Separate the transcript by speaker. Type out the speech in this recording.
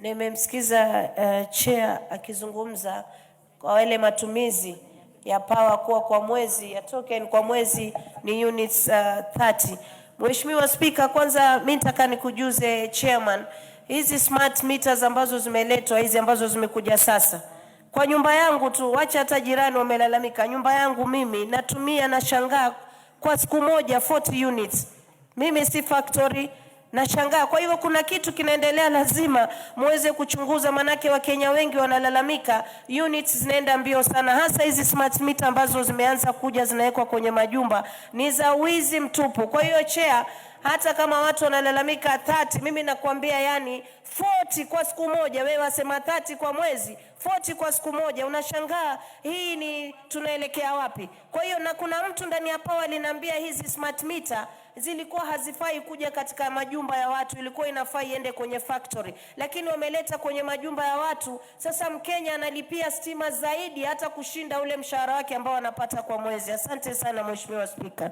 Speaker 1: Nimemsikiza chair akizungumza kwa wale matumizi ya power kuwa kwa mwezi ya token kwa mwezi ni units 30. Mheshimiwa Speaker, kwanza mimi nataka nikujuze chairman, hizi smart meters ambazo zimeletwa, hizi ambazo zimekuja sasa, kwa nyumba yangu tu, wacha hata jirani wamelalamika, nyumba yangu mimi natumia na shangaa kwa siku moja 40 units. Mimi si factory na shangaa. Kwa hivyo kuna kitu kinaendelea, lazima muweze kuchunguza, manake Wakenya wengi wanalalamika units zinaenda mbio sana, hasa hizi smart meter ambazo zimeanza kuja zinawekwa kwenye majumba ni za wizi mtupu. Kwa hiyo chair, hata kama watu wanalalamika 30, mimi nakwambia yani 40 kwa siku moja, wewe wasema 30 kwa mwezi, 40 kwa siku moja, unashangaa hii ni tunaelekea wapi? Kwa hiyo na kuna mtu ndani ya power aliniambia hizi smart meter zilikuwa hazifai kuja katika majumba ya watu, ilikuwa inafai iende kwenye factory, lakini wameleta kwenye majumba ya watu. Sasa Mkenya analipia stima zaidi hata kushinda ule mshahara wake ambao anapata kwa mwezi. Asante sana Mheshimiwa Speaker.